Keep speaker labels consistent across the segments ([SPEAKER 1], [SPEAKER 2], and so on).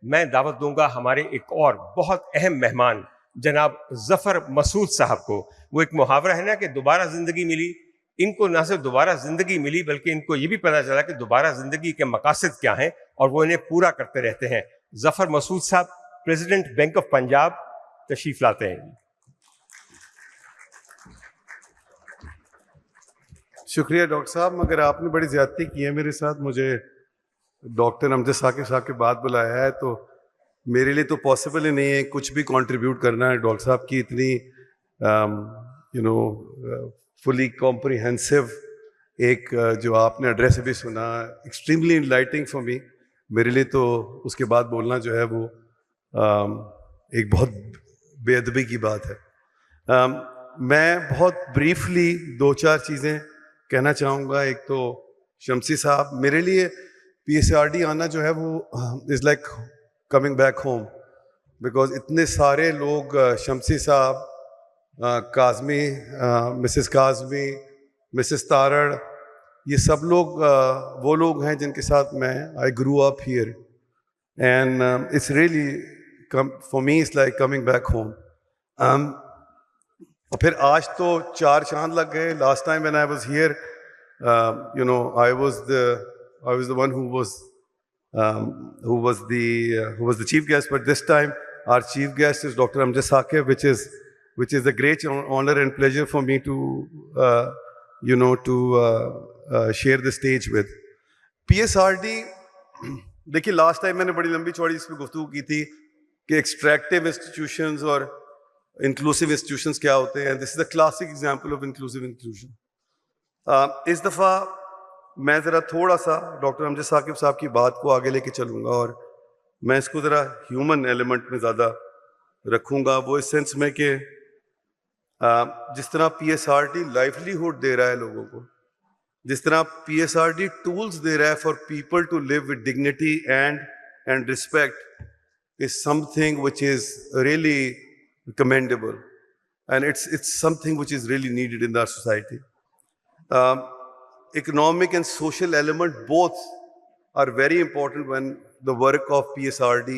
[SPEAKER 1] मैं दावत दूंगा हमारे एक और बहुत अहम मेहमान जनाब जफर मसूद साहब को। वो एक मुहावरा है ना कि दोबारा जिंदगी मिली, इनको ना सिर्फ दोबारा जिंदगी मिली बल्कि इनको ये भी पता चला कि दोबारा जिंदगी के मकासद क्या हैं और वो इन्हें पूरा करते रहते हैं। जफर मसूद साहब, प्रेसिडेंट बैंक ऑफ पंजाब, तशरीफ लाते हैं।
[SPEAKER 2] शुक्रिया डॉक्टर साहब, मगर आपने बड़ी ज्यादती की है मेरे साथ। मुझे डॉक्टर अमजद साकिब साहब के बाद बुलाया है, तो मेरे लिए तो पॉसिबल ही नहीं है कुछ भी कंट्रीब्यूट करना है डॉक्टर साहब की इतनी फुली कॉम्प्रिहेंसिव एक जो आपने एड्रेस भी सुना, एक्सट्रीमली इनलाइटिंग फॉर मी। मेरे लिए तो उसके बाद बोलना जो है वो एक बहुत बेअदबी की बात है। मैं बहुत ब्रीफली दो चार चीज़ें कहना चाहूँगा। एक तो शमसी साहब, मेरे लिए PSRD आना जो है वो is like coming back home, because इतने सारे लोग, शमसी साहब, काज़मी, मिसेस काज़मी, मिसेस तारड़, ये सब लोग वो लोग हैं जिनके साथ मैं I grew up here, and it's really for me it's like coming back home. और फिर आज तो चार चांद लग गए। Last time when I was here, I was the one who was the chief guest, but this time our chief guest is Dr. Amjad Saqib, which is a great honor and pleasure for me to share the stage with. PSRD, देखिए last time मैंने बड़ी लंबी चौड़ी इस पर गुफ्तगू की थी कि एक्सट्रैक्टिव इंस्टीट्यूशंस और इंक्लूसिव इंस्टीट्यूशंस क्या होते हैं। This is the classic example of inclusive institution. इस दफ़ा मैं ज़रा थोड़ा सा डॉक्टर अमजद साकिब साहब की बात को आगे लेके चलूँगा और मैं इसको ज़रा ह्यूमन एलिमेंट में ज़्यादा रखूँगा। वो इस सेंस में कि जिस तरह PSRD लाइवलीहुड दे रहा है लोगों को, जिस तरह PSRD टूल्स दे रहा है for people to live with dignity and respect, is something which is really commendable, and it's something which is really needed in our society. Economic and social element both are very important when the work of PSRD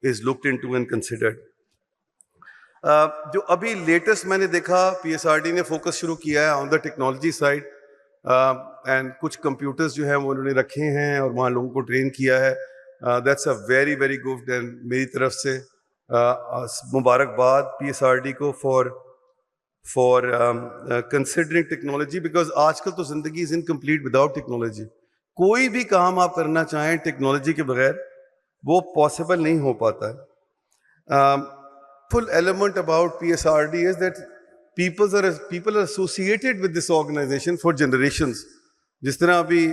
[SPEAKER 2] is looked into and considered. जो अभी latest मैंने देखा, PSRD ने focus शुरू किया है on the technology side, and कुछ computers जो हैं वो उन्होंने रखे हैं और वहाँ लोगों को ट्रेन किया है। That's a very very good, and मेरी तरफ से मुबारकबाद PSRD को फॉर कंसिडरिंग टेक्नोलॉजी, बिकॉज आजकल तो जिंदगी इज इनकम्प्लीट विदाउट टेक्नोलॉजी। कोई भी काम आप करना चाहें टेक्नोलॉजी के बगैर वो पॉसिबल नहीं हो पाता है। Full element about PSRD is that people are associated with this organization for generations. जिस तरह अभी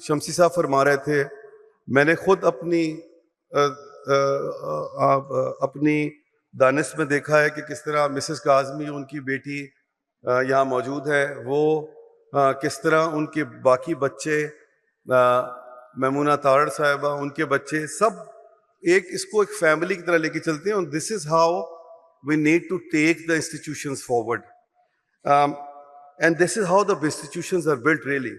[SPEAKER 2] शमसी साहब फरमा रहे थे, मैंने खुद अपनी दानिश में देखा है कि किस तरह मिसेस काज़मी, उनकी बेटी यहाँ मौजूद है, वो किस तरह उनके बाकी बच्चे, मैमूना तारड़ साहिबा, उनके बच्चे सब इसको एक फैमिली की तरह लेके चलते हैं। This is how we need to take the institutions forward, and this is how the institutions are built really,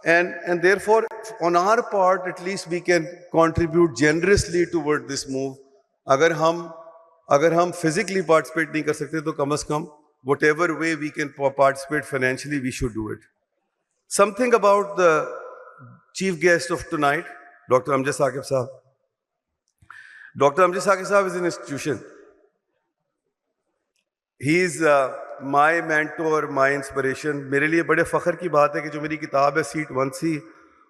[SPEAKER 2] and therefore on our part at least we can contribute generously toward this move. अगर हम physically participate नहीं कर सकते तो कम से कम whatever way we can participate financially, we should do it. Something about the chief guest of tonight, Dr. Amjad Saqib Sahab. Dr. Amjad Saqib Sahab is an institution. He is my mentor, my inspiration. मेरे लिए बड़े फ़ख्र की बात है कि जो मेरी किताब है सीट 1C,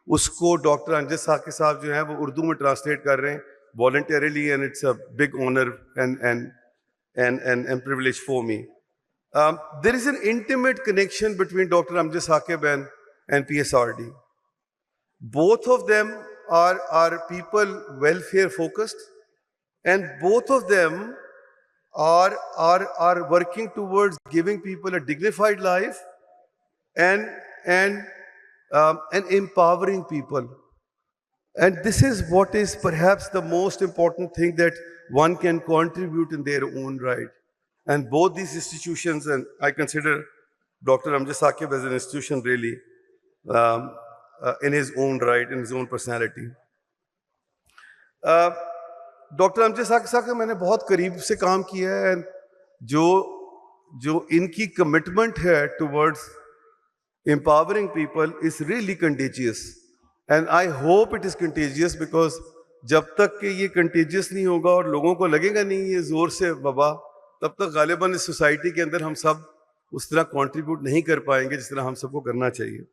[SPEAKER 2] उसको डॉक्टर अमजद साकिब साहब जो हैं वो उर्दू में ट्रांसलेट कर रहे हैं voluntarily, and it's a big honor and privilege for me. There is an intimate connection between Dr. Amjad Saqib and PSRD. Both of them are people welfare focused, and both of them are working towards giving people a dignified life and empowering people. And this is what is perhaps the most important thing that one can contribute in their own right. And both these institutions, and I consider Dr. Amjad Saqib as an institution really in his own right, in his own personality. Doctor Amjad साहब के साथ मैंने बहुत करीब से काम किया है, जो इनकी कमिटमेंट है towards empowering people is really contagious, and I hope it is contagious, because जब तक कि ये contagious नहीं होगा और लोगों को लगेगा नहीं ये जोर से वबा, तब तक गालिबन इस सोसाइटी के अंदर हम सब उस तरह कंट्रीब्यूट नहीं कर पाएंगे जिस तरह हम सबको करना चाहिए.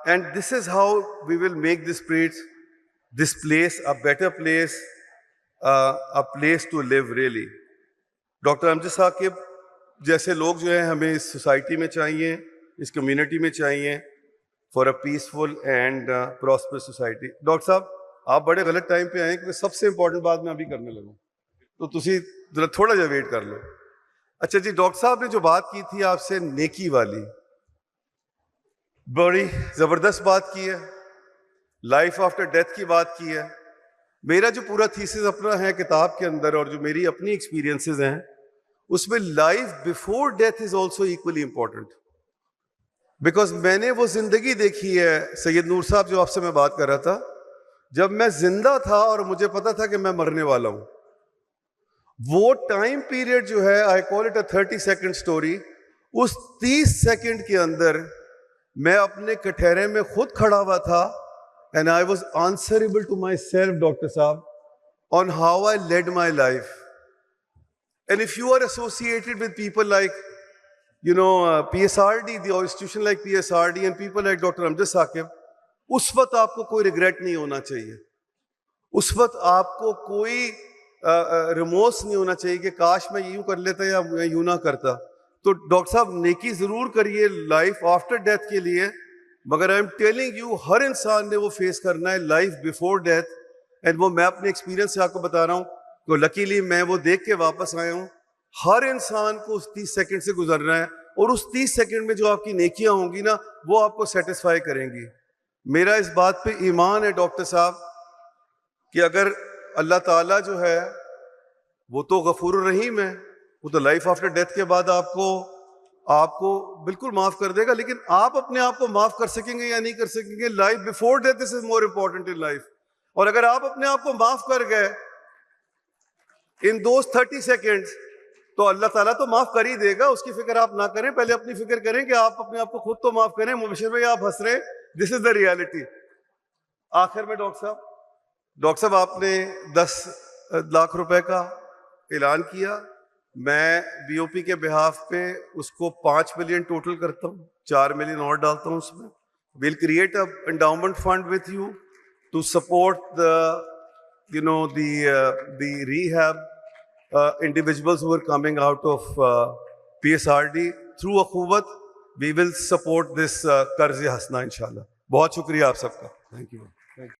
[SPEAKER 2] And this is how we will make this place a better place, a place to live really. Doctor Amjad Saqib जैसे लोग जो हैं हमें इस सोसाइटी में चाहिए, इस कम्युनिटी में चाहिए, for a peaceful and prosperous society. Doctor साहब आप बड़े गलत टाइम पे आए, क्योंकि सबसे इंपॉर्टेंट बात मैं अभी करने लगा, तो तुसी जरा थोड़ा जा वेट कर लो. अच्छा जी, डॉक्टर साहब ने जो बात की थी आपसे नेकी वाली, बड़ी ज़बरदस्त बात की है, लाइफ आफ्टर डेथ की बात की है. मेरा जो पूरा थीसिस अपना है किताब के अंदर और जो मेरी अपनी एक्सपीरियंसेस हैं, उसमें life before death is also equally important. Because मैंने वो जिंदगी देखी है, सैयद नूर साहब जो आपसे मैं बात कर रहा था, जब मैं जिंदा था और मुझे पता था कि मैं मरने वाला हूं. वो टाइम पीरियड जो है, I call it a 30 second story. उस 30 सेकेंड के अंदर मैं अपने कटहरे में खुद खड़ा हुआ था, and I was answerable to my सेल्फ, डॉक्टर साहब, on how I led my life. And if you are associated with people like, PSRD, the institution like PSRD and people like Dr. Amjad Saqib, उस वक्त आपको कोई regret नहीं होना चाहिए. उस वक्त आपको कोई रिमोर्स नहीं होना चाहिए कि काश मैं यूं कर लेता या मैं यूं ना करता. तो डॉक्टर साहब नेकी जरूर करिए लाइफ आफ्टर डेथ के लिए, मगर आई एम टेलिंग यू हर इंसान ने वो फेस करना है लाइफ बिफोर डेथ. एंड वो मैं अपने एक्सपीरियंस से आपको बता रहा हूँ, तो लकीली मैं वो देख के वापस आया हूँ. हर इंसान को उस 30 सेकंड से गुजरना है, और उस 30 सेकंड में जो आपकी नेकियां होंगी ना, वो आपको सेटिस्फाई करेंगी. मेरा इस बात पे ईमान है डॉक्टर साहब कि अगर अल्लाह ताला जो है वो तो गफूर रहीम है, वो तो लाइफ आफ्टर डेथ के बाद आपको बिल्कुल माफ कर देगा. लेकिन आप अपने आप को माफ कर सकेंगे या नहीं कर सकेंगे, life before death this is more important in life. और अगर आप अपने आप को माफ कर गए इन दोज 30 सेकेंड्स, तो अल्लाह ताला तो माफ कर ही देगा. उसकी फिक्र आप ना करें, पहले अपनी फिक्र करें कि आप अपने आप को खुद तो माफ करें. मुबशिर भाई आप हंस रहे, दिस इज द रियलिटी. आखिर में डॉक्टर साहब आपने 10 लाख रुपए का ऐलान किया. मैं बीओपी के बिहाफ पे उसको 5 मिलियन टोटल करता हूँ, 4 मिलियन और डालता हूँ उसमें. Will create a endowment fund with you to support the rehab individuals who are coming out of PSRD through Akhuwat. We will support this Qarz-e Hasna inshallah. बहुत शुक्रिया आप सबका. Thank you.